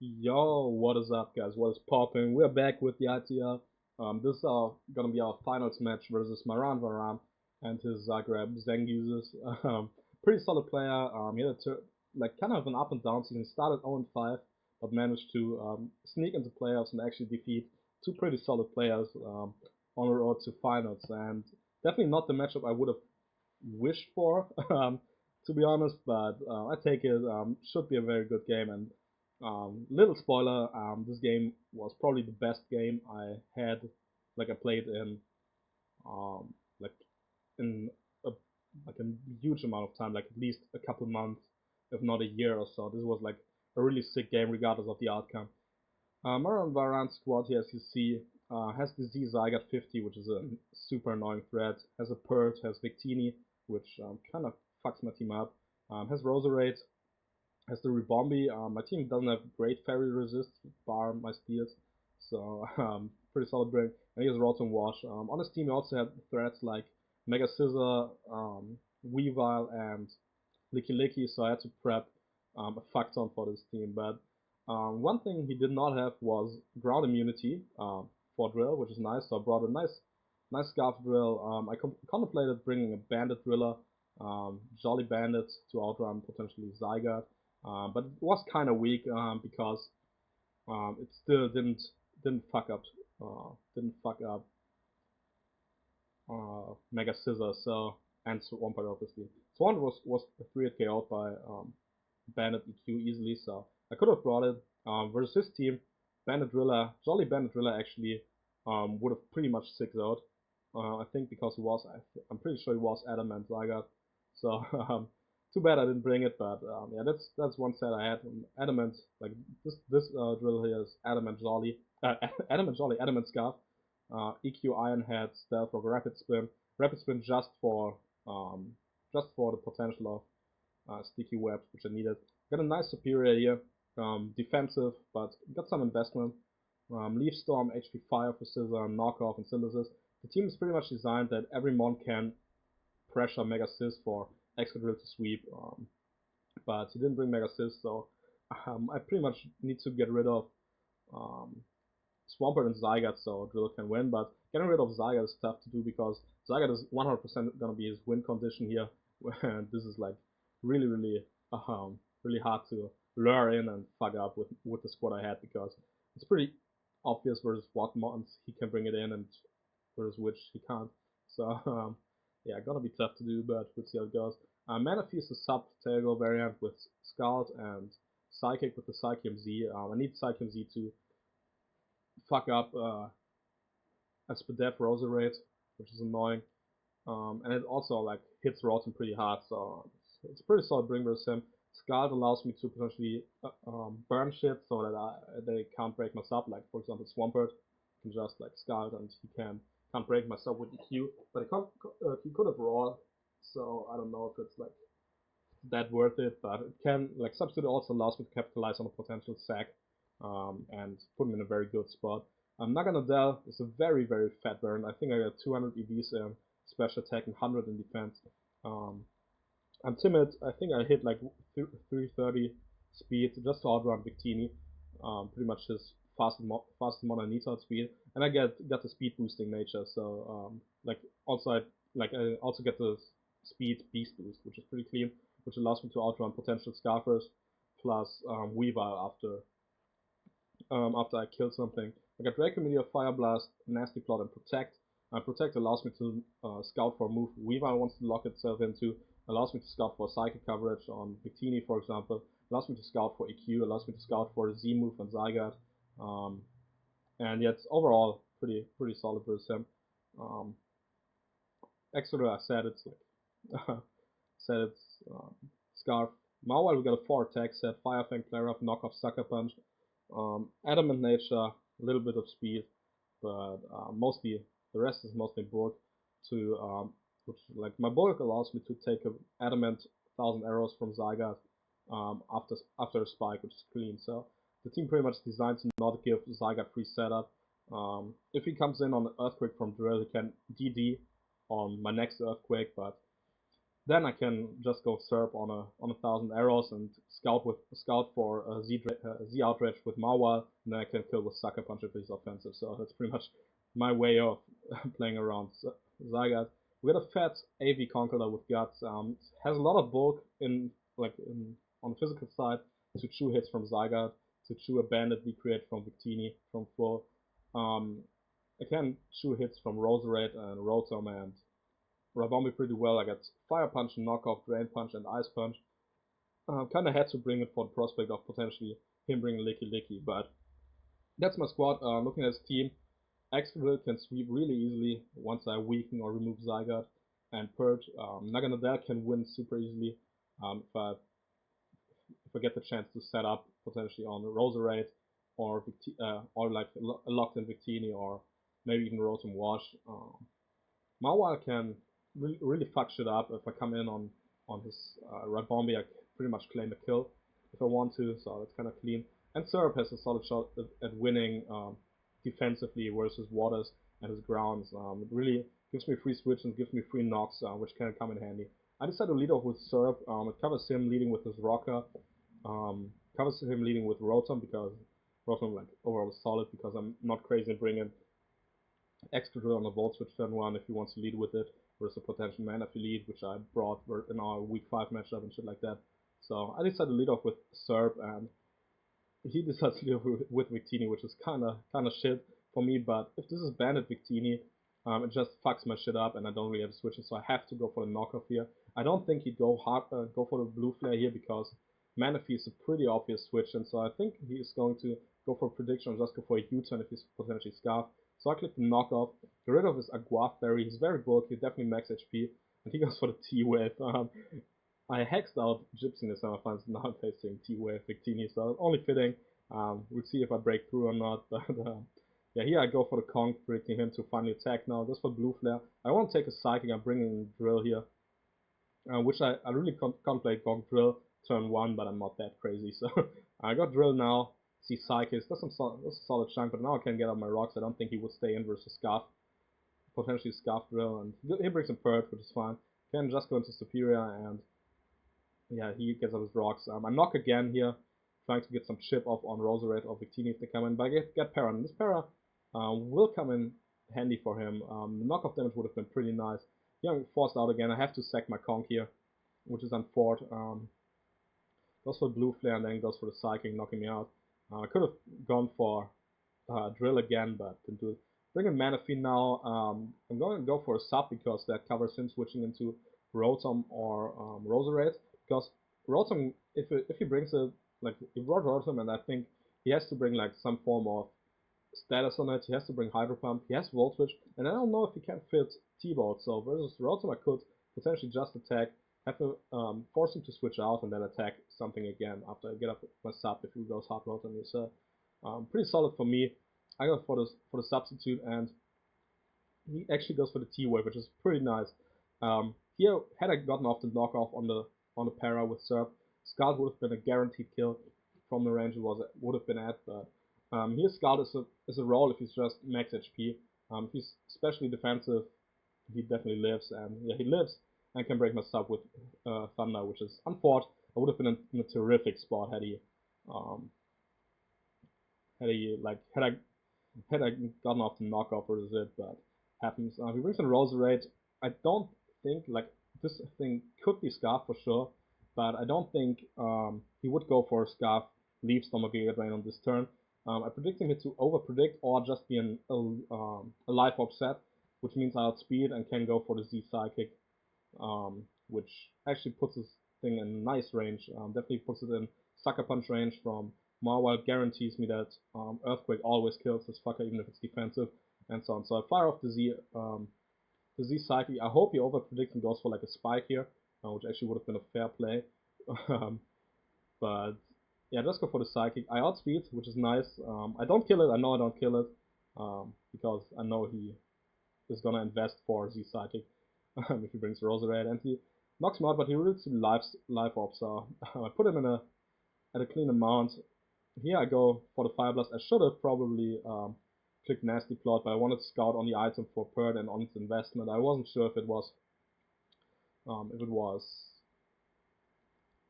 Yo, what is up, guys? What is popping? We're back with the ITL. This is gonna be our finals match versus MaranVaran and his Zagreb Zangooses. Pretty solid player. He had like kind of an up and down season. Started 0-5, but managed to sneak into playoffs and actually defeat two pretty solid players on the road to finals. And definitely not the matchup I would have wished for, to be honest. But I take it. Should be a very good game. And little spoiler, this game was probably the best game I had, like I played in, like in a like a huge amount of time, like at least a couple months, if not a year or so. This was like a really sick game, regardless of the outcome. MaranVaran's squad here, as you see, has the Z Zygot 50, which is a super annoying threat. Has a Pert, has Victini, which kind of fucks my team up. Has Roserade, has the Rebombi. My team doesn't have great fairy resist, bar my steals, so pretty solid bring. And he has Rotom Wash. On his team, he also had threats like Mega Scissor, Weavile, and Licky Licky, so I had to prep a fuck ton for this team. But one thing he did not have was ground immunity for Drill, which is nice. So I brought a nice Scarf Drill. I contemplated bringing a Bandit Driller, Jolly Bandit, to outrun potentially Zygarde. But it was kind of weak because it still didn't fuck up Mega Scissor, so and Swampert obviously. Swampert was 3 KO'd by Bandit EQ easily, so I could have brought it. Versus his team, Bandit Driller, Jolly Bandit Driller actually would have pretty much 6 out. I think because I'm pretty sure he was Adamant Zygarde. So too bad I didn't bring it, but yeah, that's one set I had. Adamant, like this drill here is Adamant Jolly, Adamant Jolly, Adamant Scarf, EQ Iron Head, Stealth Rock, Rapid Spin just for the potential of sticky webs which I needed. Got a nice superior here, defensive, but got some investment. Leaf Storm, HP Fire for Scissor, Knockoff, and Synthesis. The team is pretty much designed that every mon can pressure Mega Sis for Excadrill to sweep, but he didn't bring Mega Sis, so I pretty much need to get rid of Swampert and Zygarde so Drill can win, but getting rid of Zygarde is tough to do because Zygarde is 100% gonna be his win condition here, and this is like really hard to lure in and fuck up with the squad I had because it's pretty obvious versus what mons he can bring it in and versus which he can't. So yeah, gonna be tough to do, but we'll see how it goes. Manaphy is a sub Tailgo variant with Scald and Psychic with the Psychium Z. I need Psychium Z to fuck up a Spadef Roserade, which is annoying. And it also like hits Rotom pretty hard, so it's a pretty solid bring versus him. Scald allows me to potentially burn shit so that they can't break my sub. Like for example, Swampert can just like Scald and he can't break my sub with EQ, but he could have Roar, so I don't know if it's like that worth it. But it can like Substitute also allows me to capitalize on a potential sack and put him in a very good spot. Naganadel is a very fat burn. I think I got 200 EVs in special attack and 100 in defense. I'm timid. I think I hit like 330 speed just to outrun Victini. Pretty much his fastest mon I need to outspeed, and I got the speed boosting nature. So like I also get the speed beast boost, which is pretty clean, which allows me to outrun potential Scarfers plus Weavile after I kill something. I got Draco Meteor, Fire Blast, Nasty Plot, and Protect. Protect allows me to scout for a move Weavile wants to lock itself into, allows me to scout for psychic coverage on Victini, for example, allows me to scout for EQ, allows me to scout for a Z move on Zygarde, and yeah, it's overall pretty solid versus him. Exeter, I said it's like said it's Scarf. Mawile, we got a 4 attack set, Fire Fang, Flare Up, Knock Off, Sucker Punch, Adamant Nature, a little bit of speed, but mostly the rest is mostly bulk. Which like my bulk allows me to take an Adamant 1,000 arrows from Zygarde after a spike, which is clean. So the team pretty much designed to not give Zygarde free setup. If he comes in on an Earthquake from Drill, he can DD on my next Earthquake, but Then I can just go SERP on a thousand arrows and scout for Z outrage with Mawal, and then I can kill with Sucker Punch if he's offensive. So that's pretty much my way of playing around Zygarde. We got a fat AV Conqueror with Guts. Has a lot of bulk on the physical side to chew hits from Zygarde, to chew a Bandit we create from Victini, from Full. I can chew hits from Roserade and Rotom and Rabombi pretty well. I got Fire Punch, Knockoff, Drain Punch, and Ice Punch. Kind of had to bring it for the prospect of potentially him bringing Licky Licky, but that's my squad. Looking at his team, Excadrill can sweep really easily once I weaken or remove Zygarde and Purge. Naganadel can win super easily if I get the chance to set up potentially on Roserade or like a locked in Victini or maybe even Rotom Wash. Mawile can really fuck shit up if I come in on his Rabombi. I pretty much claim a kill if I want to, so it's kind of clean. And Syrup has a solid shot at winning defensively versus Waters and his grounds. It really gives me free switch and gives me free knocks, which can come in handy. I decided to lead off with Syrup. It covers him leading with his Rocker. Covers him leading with Rotom because Rotom like overall is solid because I'm not crazy in bringing Excadrill on a Volt Switch turn 1 if he wants to lead with it versus a potential Mana lead, which I brought in our week 5 matchup and shit like that. So I decided to lead off with Serp, and he decides to lead with Victini, which is kinda shit for me, but if this is Bandit Victini, it just fucks my shit up and I don't really have switches, so I have to go for the knockoff here. I don't think he'd go for the blue flare here because Manaphy is a pretty obvious switch, and so I think he is going to go for a prediction or just go for a U-turn if he's potentially Scarf. So I click the knockoff, get rid of his Aguath Berry, he's very bulky, definitely max HP, and he goes for the T-Wave. I hexed out Gypsy in the semifinals, now I'm facing T-Wave Victini, so only fitting. We'll see if I break through or not, but yeah, here I go for the Conk, predicting him to finally attack now, goes for Blue Flare. I want to take a Psychic, I'm bringing Drill here, which I really can't play Gog Drill turn 1, but I'm not that crazy, so I got Drill now. See Psychics, that's a solid chunk, but now I can get out my rocks. I don't think he would stay in versus Scarf. Potentially Scarf Drill, and he brings a Purge, which is fine. Can just go into Superior, and yeah, he gets out his rocks. I knock again here, trying to get some chip off on Roserade or Victini if they come in, but I get Para, and this Para will come in handy for him. The knockoff damage would have been pretty nice. Yeah, I'm forced out again. I have to sack my Conk here, which is unfortunate. Goes for Blue Flare and then goes for the Psychic, knocking me out. I could have gone for Drill again, but didn't do it. Bring in Manaphy now. I'm going to go for a sub because that covers him switching into Rotom or Roserade. Because Rotom, if he brings a he brought Rotom, and I think he has to bring like some form of status on it. He has to bring Hydro Pump. He has Volt Switch, and I don't know if he can fit T-Bolt. So versus Rotom, I could potentially just attack, have to force him to switch out, and then attack something again after I get up my sub if he goes hard Rotom. So pretty solid for me. I go for the substitute, and he actually goes for the T-Wave, which is pretty nice. Here, had I gotten off the knockoff on the para with Serp, Scald would have been a guaranteed kill from the range it would have been at, but here Scald is a roll if he's just max HP. If he's especially defensive, he definitely lives, and yeah, he lives and can break my sub with Thunder, which is unfortunate. I would have been in a terrific spot had I gotten off the knockoff or is it, but happens. He brings in Roserade. I don't think this thing could be Scarf for sure, but I don't think he would go for a Scarf, leave Stomach Giga Drain on this turn. I predict him to over predict or just be a life offset, which means I outspeed and can go for the Z Psychic, which actually puts this thing in nice range. Definitely puts it in Sucker Punch range from Marwild, guarantees me that Earthquake always kills this fucker even if it's defensive, and so on. So I fire off the Z Psychic. I hope he over predicts and goes for like a Spike here, which actually would have been a fair play. But yeah, just go for the Psychic. I outspeed, which is nice. I don't kill it. I know I don't kill it because I know he is gonna invest for Z Psychic if he brings Roserade, and he knocks him out, but he reads life op. So I put him at a clean amount. Here I go for the Fire Blast. I should have probably clicked Nasty Plot, but I wanted to scout on the item for Purd and on its investment. I wasn't sure if it was if it was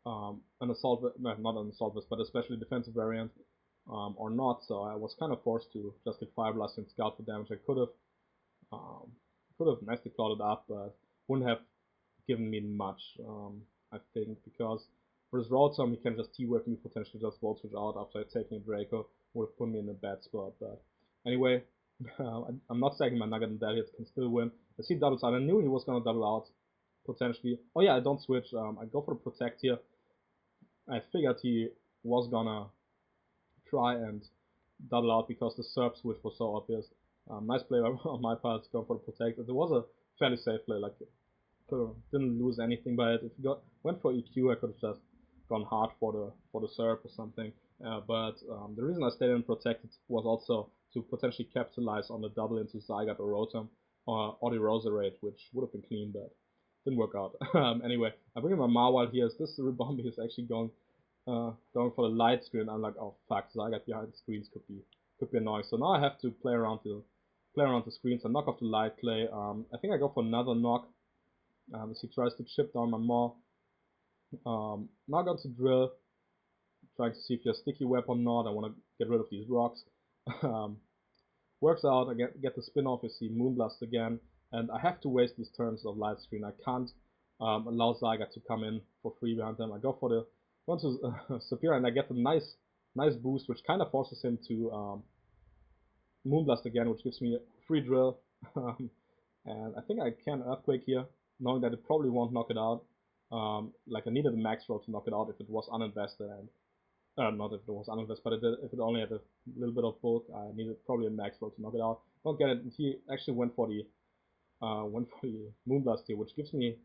an assault, no, not an assault vest, but especially defensive variant or not. So I was kind of forced to just get Fire Blast and Scout for damage. I um, could have nicely plotted up, but wouldn't have given me much, I think, because for his Rotom, he can just T-Wave me, potentially just Volt Switch out after taking a Draco, would have put me in a bad spot. But anyway, I'm not saying my Nugget and Deadhit can still win. I see doubles out. I knew he was going to double out, potentially. Oh yeah, I don't switch. I go for the Protect here. I figured he was gonna try and double out because the Serb switch was so obvious. Nice play on my part to go for the Protect. It was a fairly safe play, like didn't lose anything by it. If you went for EQ, I could have just gone hard for the Serb or something. But the reason I stayed in Protected was also to potentially capitalize on the double into Zygarde or Rotom or the Roserade, which would have been clean, but didn't work out. Anyway, I bring in my Marwild here. This Ribombi is actually going for the light screen. I'm like, oh fuck, Zygarde behind the screens could be annoying. So now I have to play around the screens and knock off the light clay. I think I go for another knock. As he tries to chip down my Maw. Now going to drill, trying to see if he has sticky web or not. I want to get rid of these rocks. Works out, I get the spin off, you see Moonblast again, and I have to waste these turns of light screen. I can't allow Zygarde to come in for free behind them. I go to Superior and I get a nice boost, which kind of forces him to Moonblast again, which gives me a free drill. And I think I can Earthquake here, knowing that it probably won't knock it out. Like I needed a max roll to knock it out if it was uninvested, and not if it was uninvested, but if it only had a little bit of bulk, I needed probably a max roll to knock it out. Don't get it. He actually went for the Moonblast here, which gives me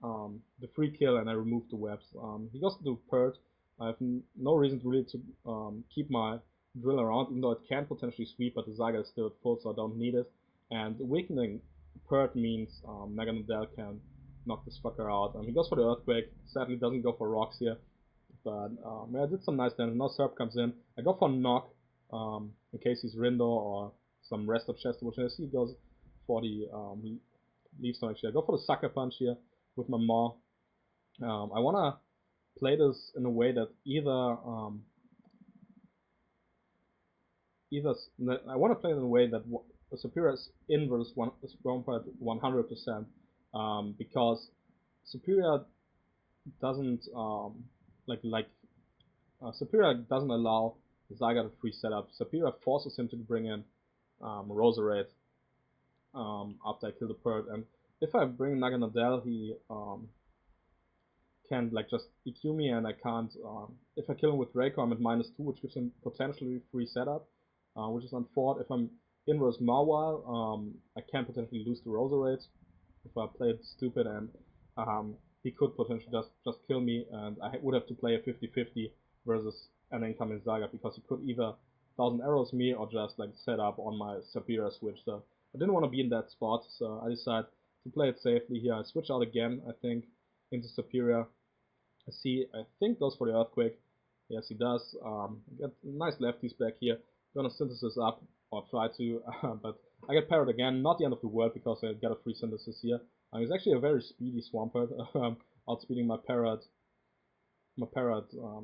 the free kill, and I remove the webs. He goes to do Pert. I have no reason really to keep my drill around, even though it can potentially sweep, but the Zygarde is still at full, so I don't need it. And weakening Pert means Naganadel can knock this fucker out. He goes for the Earthquake. Sadly, doesn't go for rocks here. But yeah, I did some nice damage. Now Serp comes in. I go for Knock in case he's Rindo or some rest of Chester, which I see goes for the Leaf Stone actually. I go for the Sucker Punch here with my Maw. I want to play this in a way that either I want to play it in a way that the Superior is inverse is 100%, because Superior doesn't Superior doesn't allow Zygarde a free setup. Superior forces him to bring in Roserade after I kill the Pert, and if I bring Naganadel, he can like just EQ me, and I can't. If I kill him with Draco, I'm at -2, which gives him potentially free setup, which is unfortunate. If I'm inverse Marwile, I can potentially lose the Roserade if I play it stupid, and he could potentially just kill me, and I would have to play a 50-50 versus an incoming Zygarde, because he could either 1000 arrows me or just like set up on my Superior switch. So I didn't want to be in that spot, so I decided to play it safely here. I switch out again, I think, into Superior. I think goes for the Earthquake. Yes, he does. Get nice lefties back here. Gonna Synthesis up, or try to, but I get parried again. Not the end of the world, because I get a free Synthesis here. He's actually a very speedy Swampert, outspeeding my Parrot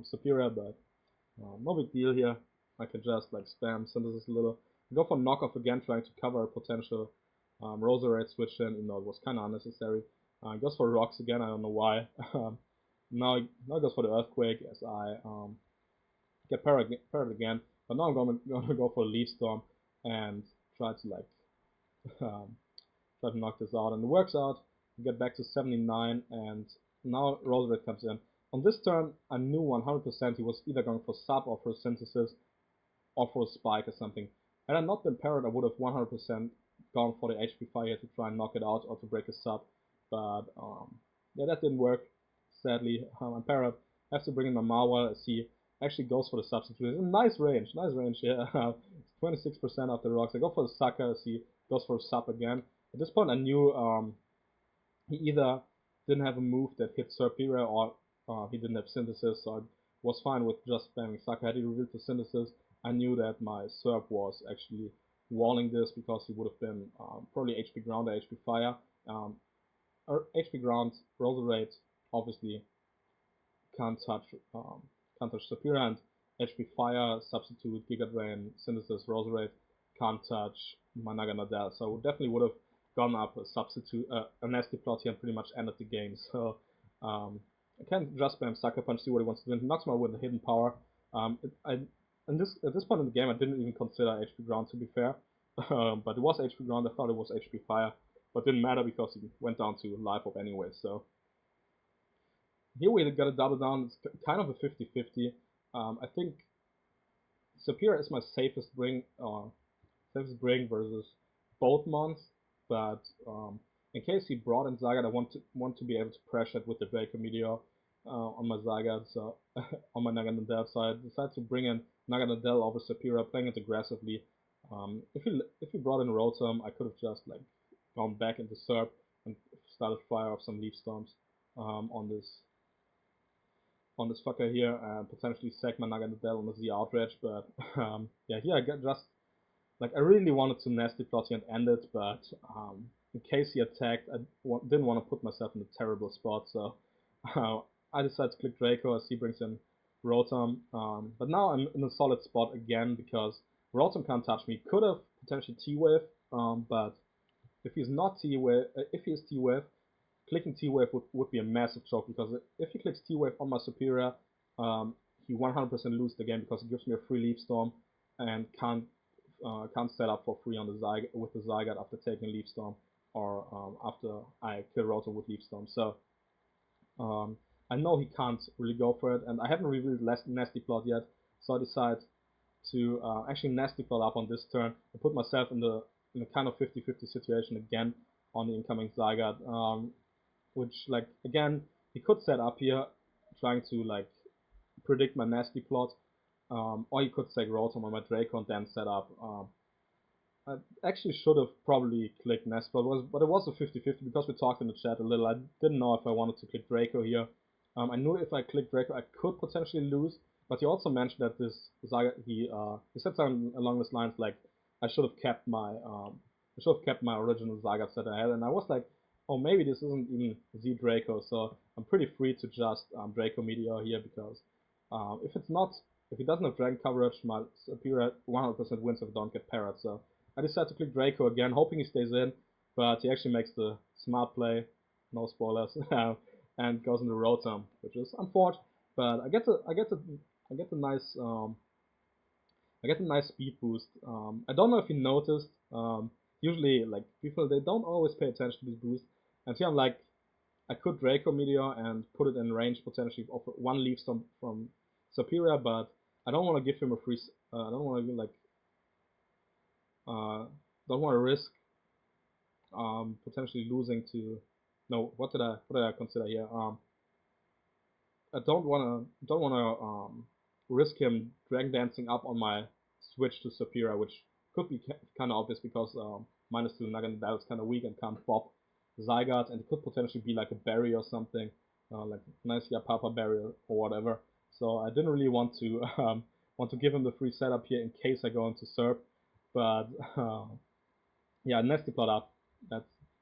Superior, but no big deal here. I can just like spam Synthesis a little. Go for Knockoff again, trying to cover a potential Roserade switch in, even though it was kind of unnecessary. Goes for Rocks again, I don't know why. Now he goes for the Earthquake as I get parried again, but now I'm gonna go for a Leaf Storm and try to like try to knock this out, and it works out. We get back to 79, and now Roserade comes in. On this turn, I knew 100% he was either going for Sub or for Synthesis or for a Spike or something. Had I not been parried, I would have 100% gone for the HP Fire to try and knock it out or to break a Sub, but yeah, that didn't work. Sadly, I'm parried. I have to bring in my Marwile as he actually goes for the substitute. Nice range, yeah. 26% of the rocks. I go for the Sucker as he goes for a Sub again. At this point, I knew he either didn't have a move that hit Superior or he didn't have Synthesis, so I was fine with just spamming Sucker. Had he revealed the Synthesis, I knew that my Serp was actually walling this, because he would have been probably HP Ground or HP Fire. HP ground, Roserade obviously can't touch Superior, and HP Fire, Substitute, Giga Drain, Synthesis, Roserade can't touch my Naganadel. So definitely would have gone up a substitute, a nasty plot here and pretty much ended the game. So I can just spam Sucker Punch, see what he wants to do. He knocks me out with a hidden power. At this point in the game, I didn't even consider HP Ground, to be fair. But it was HP Ground. I thought it was HP Fire, but didn't matter because he went down to Life Orb anyway. So here we got a double down. It's kind of a 50-50. I think Superior is my safest bring versus both mons, but in case he brought in Zygarde, I want to be able to pressure it with the Draco Meteor on my Zygarde, so on my Naganadel side. I decided to bring in Naganadel over Superior, playing it aggressively. If he brought in Rotom, I could have just like gone back into Serp and started fire off some Leaf Storms on this fucker here and potentially sack my Naganadel on the Z Outrage, but yeah, here I get just like I really wanted to nasty plot here and end it, but in case he attacked, I didn't want to put myself in a terrible spot, so I decided to click Draco as he brings in Rotom. But now I'm in a solid spot again because Rotom can't touch me. Could have potentially T-Wave, but if he's not T-Wave, if he's T-Wave, clicking T-Wave would be a massive choke because if he clicks T-Wave on my Superior, he 100% loses the game because it gives me a free Leaf Storm and can't set up for free on the with the Zygarde after taking Leaf Storm or after I kill Rotom with Leaf Storm. So I know he can't really go for it, and I haven't revealed Nasty Plot yet, so I decide to actually Nasty Plot up on this turn and put myself in a kind of 50-50 situation again on the incoming Zygarde, which like again he could set up here trying to like predict my Nasty Plot, or he could say Rotom on my Draco and then set up. I actually should have probably clicked Nasty Plot, but it was a 50-50 because we talked in the chat a little. I didn't know if I wanted to click Draco here. I knew if I clicked Draco I could potentially lose, but he also mentioned that this Zygarde, he said something along these lines like I should have kept my original Zygarde set I had, and I was like, oh, maybe this isn't even Z Draco, so I'm pretty free to just Draco Meteor here because if he doesn't have Dragon coverage, my Superior 100% wins if I don't get parried. So I decided to click Draco again, hoping he stays in, but he actually makes the smart play, no spoilers, and goes into Rotom, which is unfortunate. But I get a nice speed boost. I don't know if you noticed. Usually, like people, they don't always pay attention to these boosts. And here I'm like, I could Draco Meteor and put it in range potentially of one Leaf Storm from Superior, but I don't want to give him a free. I don't want to like. Don't want to risk potentially losing to. No, what did I consider here? I don't wanna risk him Dragon Dancing up on my switch to Superior, which could be kind of obvious because -2 Naganadel is kind of weak and can't bop Zygarde, and it could potentially be like a berry or something, like nice Yapapa berry or whatever. So I didn't really want to give him the free setup here in case I go into Serp, but yeah, Nasty Plot up.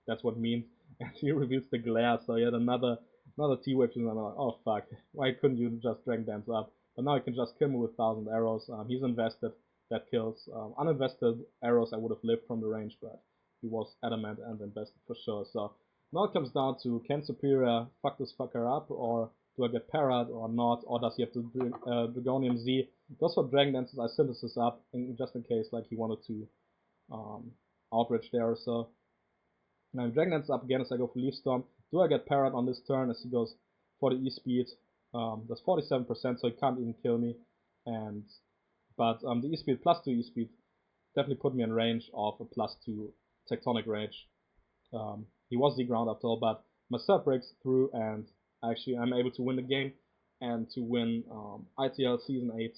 That's what it means. And he reveals the glare, so he had another T-Wave, and I'm like, oh fuck, why couldn't you just Dragon Dance up? But now I can just kill him with 1,000 arrows. He's invested, that kills. Uninvested arrows I would have lived from the range, but he was adamant and invested for sure. So now it comes down to, can Superior fuck this fucker up, or do I get parried or not, or does he have to do Dragonium Z? Goes for Dragon Dances, I Synthesis up, just in case like he wanted to outrage there or so. Now Dragon Dance up again as I go for Leaf Storm. Do I get parried on this turn as he goes for the E-Speed? That's 47%, so he can't even kill me. But the E-Speed plus 2 E-Speed definitely put me in range of a +2 Tectonic Rage. He was Z-Ground after all, but my Serp breaks through and actually I'm able to win the game and to win ITL Season 8.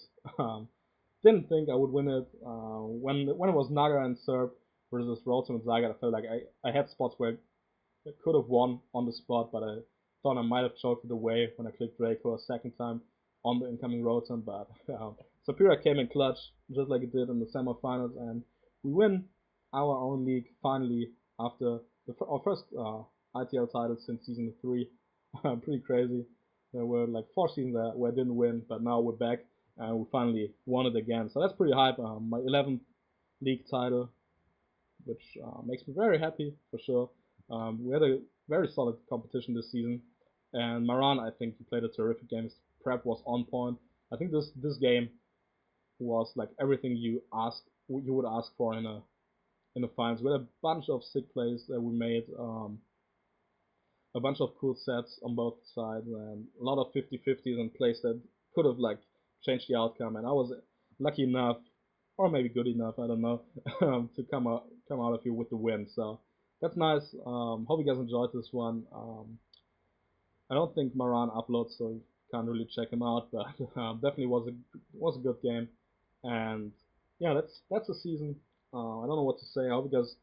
Didn't think I would win it. When it was Naga and Serp versus Rotom and Zygarde, I felt like I had spots where I could have won on the spot, but I thought I might have choked it away when I clicked Draco a second time on the incoming Rotom, but Superior came in clutch, just like it did in the semifinals, and we win our own league finally after our first ITL title since season 3. Pretty crazy. There were like 4 seasons where I didn't win, but now we're back and we finally won it again. So that's pretty hype. My 11th league title, which makes me very happy for sure. We had a very solid competition this season, and Maran, I think he played a terrific game. His prep was on point. I think this game was like everything you would ask for in the finals. We had a bunch of sick plays that we made, a bunch of cool sets on both sides, and a lot of 50-50s and plays that could have like changed the outcome. And I was lucky enough, or maybe good enough, I don't know, to come out of here with the win. So that's nice. Hope you guys enjoyed this one. I don't think Maran uploads, so you can't really check him out, but definitely was a good game. And yeah, that's the season. I don't know what to say. I hope you guys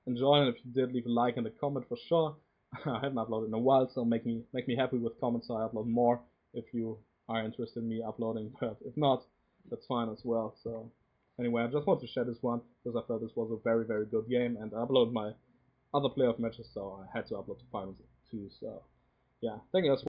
enjoyed, and if you did, leave a like and a comment for sure. I haven't uploaded in a while, so make me happy with comments so I upload more if you are interested in me uploading. But if not, that's fine as well. So anyway, I just want to share this one because I felt this was a very good game, and I uploaded my other playoff matches, so I had to upload the finals too. So yeah, thank you guys.